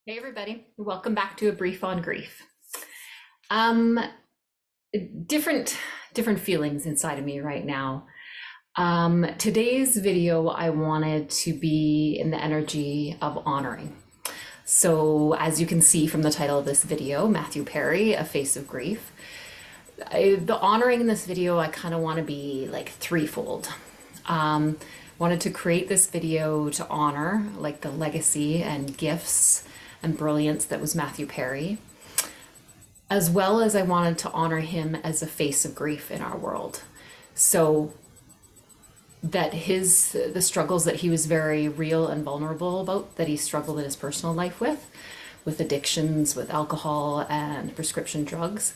Hey everybody, welcome back to a brief on grief. Um, different different feelings inside of me right now. Today's video, I wanted to be in the energy of honoring. So as you can see from the title of this video, Matthew Perry, A Face of Grief. The honoring in this video, I kind of want to be like threefold. Wanted to create this video to honor like the legacy and gifts and brilliance that was Matthew Perry, as well as I wanted to honor him as a face of grief in our world. So that the struggles that he was very real and vulnerable about, that he struggled in his personal life with addictions, with alcohol and prescription drugs,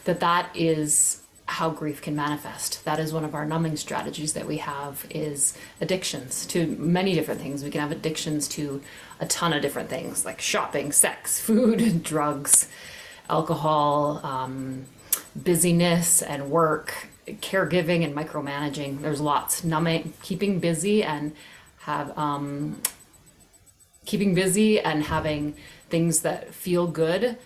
that is how grief can manifest. That is one of our numbing strategies that we have, is addictions to many different things. We can have addictions to a ton of different things like shopping, sex, food, drugs, alcohol, busyness and work, caregiving and micromanaging. There's lots. Numbing, keeping busy and having things that feel good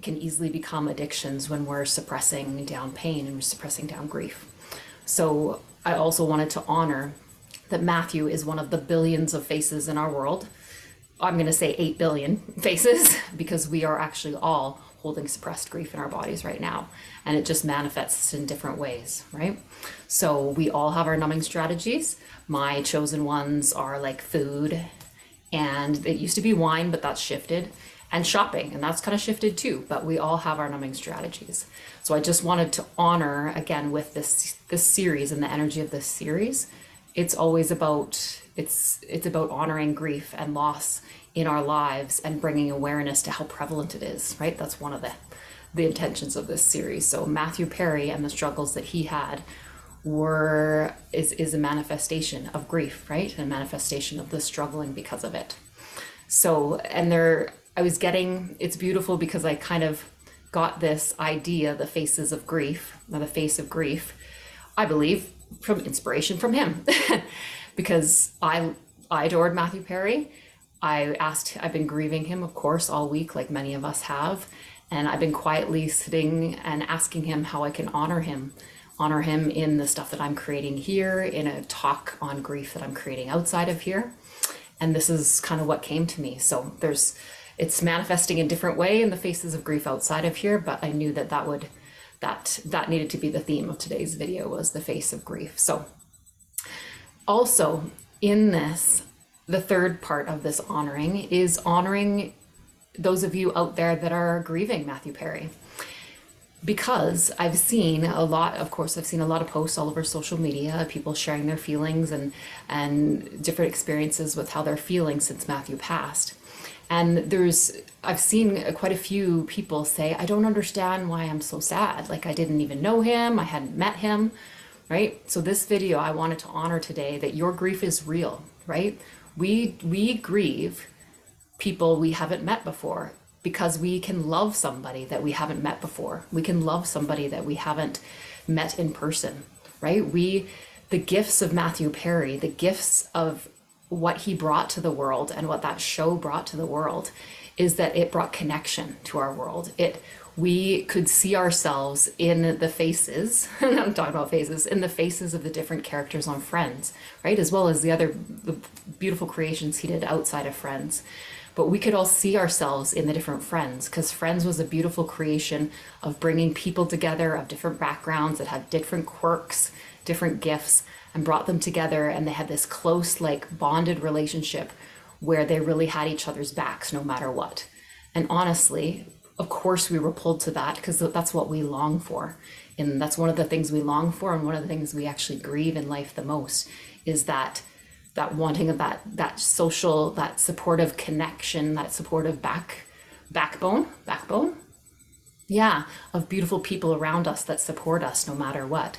can easily become addictions when we're suppressing down pain and we're suppressing down grief. So I also wanted to honor that Matthew is one of the billions of faces in our world. I'm going to say 8 billion faces, because we are actually all holding suppressed grief in our bodies right now. And it just manifests in different ways, right? So we all have our numbing strategies. My chosen ones are like food, and it used to be wine, but that's shifted, and shopping, and that's kind of shifted too, but we all have our numbing strategies. So I just wanted to honor, again, with this series and the energy of this series, it's always about, it's about honoring grief and loss in our lives and bringing awareness to how prevalent it is, right? That's one of the intentions of this series. So Matthew Perry and the struggles that he had is a manifestation of grief, right? A manifestation of the struggling because of it. So, and it's beautiful because I kind of got this idea, the faces of grief, or the face of grief, I believe, from inspiration from him. Because I adored Matthew Perry. I've been grieving him, of course, all week, like many of us have. And I've been quietly sitting and asking him how I can honor him in the stuff that I'm creating here, in a talk on grief that I'm creating outside of here. And this is kind of what came to me. So it's manifesting in different way in the faces of grief outside of here, but I knew that needed to be the theme of today's video, was the face of grief. So also in this, the third part of this honoring is honoring those of you out there that are grieving Matthew Perry. Because I've seen a lot of posts all over social media, people sharing their feelings and different experiences with how they're feeling since Matthew passed. And I've seen quite a few people say, I don't understand why I'm so sad. Like, I didn't even know him. I hadn't met him, right? So this video, I wanted to honor today that your grief is real, right? We grieve people we haven't met before, because we can love somebody that we haven't met before. We can love somebody that we haven't met in person, right? The gifts of Matthew Perry, the gifts of what he brought to the world and what that show brought to the world, is that it brought connection to our world. We could see ourselves in the faces, I'm talking about faces, in the faces of the different characters on Friends, right? As well as the beautiful creations he did outside of Friends. But we could all see ourselves in the different Friends, because Friends was a beautiful creation of bringing people together of different backgrounds that had different quirks, different gifts, and brought them together, and they had this close, like, bonded relationship where they really had each other's backs no matter what. And honestly, of course we were pulled to that, because that's what we long for. And that's one of the things we long for, and one of the things we actually grieve in life the most, is that wanting of that social, that supportive connection, that supportive backbone, yeah, of beautiful people around us that support us no matter what.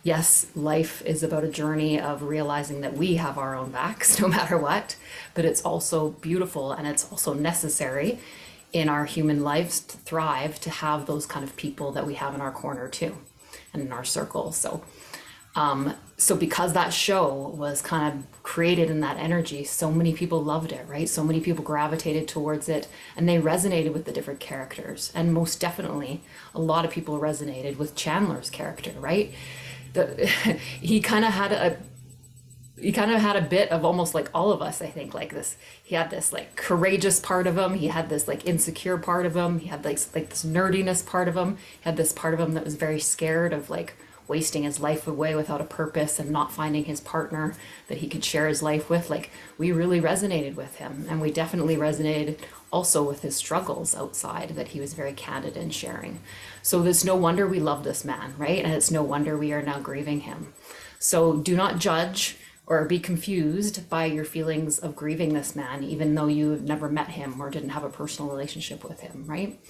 Yes, life is about a journey of realizing that we have our own backs no matter what, but it's also beautiful, and it's also necessary in our human lives to thrive, to have those kind of people that we have in our corner too, and in our circle. So So because that show was kind of created in that energy, so many people loved it, right? So many people gravitated towards it, and they resonated with the different characters. And most definitely, a lot of people resonated with Chandler's character, right? He kind of had a bit of almost like all of us, I think, like this. He had this like courageous part of him. He had this like insecure part of him. He had like this nerdiness part of him. He had this part of him that was very scared of like wasting his life away without a purpose and not finding his partner that he could share his life with. Like, we really resonated with him, and we definitely resonated also with his struggles outside that he was very candid in sharing. So it's no wonder we love this man, right? And it's no wonder we are now grieving him. So do not judge or be confused by your feelings of grieving this man, even though you've never met him or didn't have a personal relationship with him, right?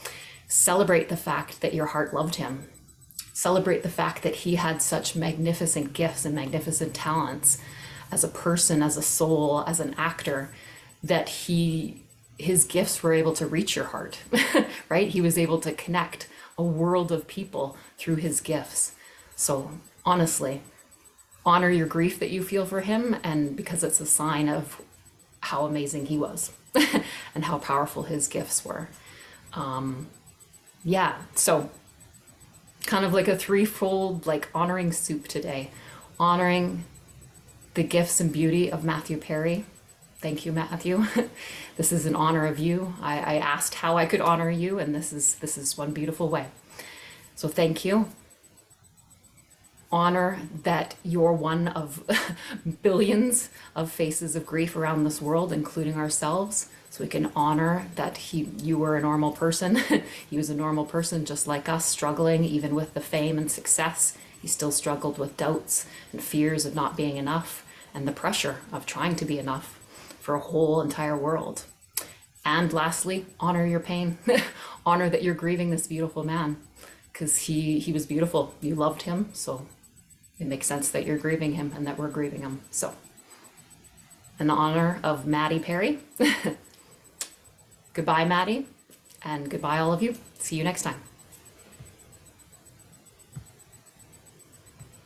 Celebrate the fact that your heart loved him. Celebrate the fact that he had such magnificent gifts and magnificent talents as a person, as a soul, as an actor, that his gifts were able to reach your heart, right? He was able to connect a world of people through his gifts. So honestly, honor your grief that you feel for him, and because it's a sign of how amazing he was and how powerful his gifts were. So kind of like a threefold, like honoring soup today. Honoring the gifts and beauty of Matthew Perry. Thank you, Matthew. This is an honor of you. I asked how I could honor you, and this is one beautiful way. So thank you. Honor that you're one of billions of faces of grief around this world, including ourselves. So we can honor that you were a normal person. He was a normal person just like us, struggling even with the fame and success. He still struggled with doubts and fears of not being enough and the pressure of trying to be enough for a whole entire world. And lastly, honor your pain. Honor that you're grieving this beautiful man, because he was beautiful. You loved him, so it makes sense that you're grieving him and that we're grieving him. So, in honor of Mattie Perry, goodbye, Mattie, and goodbye, all of you. See you next time.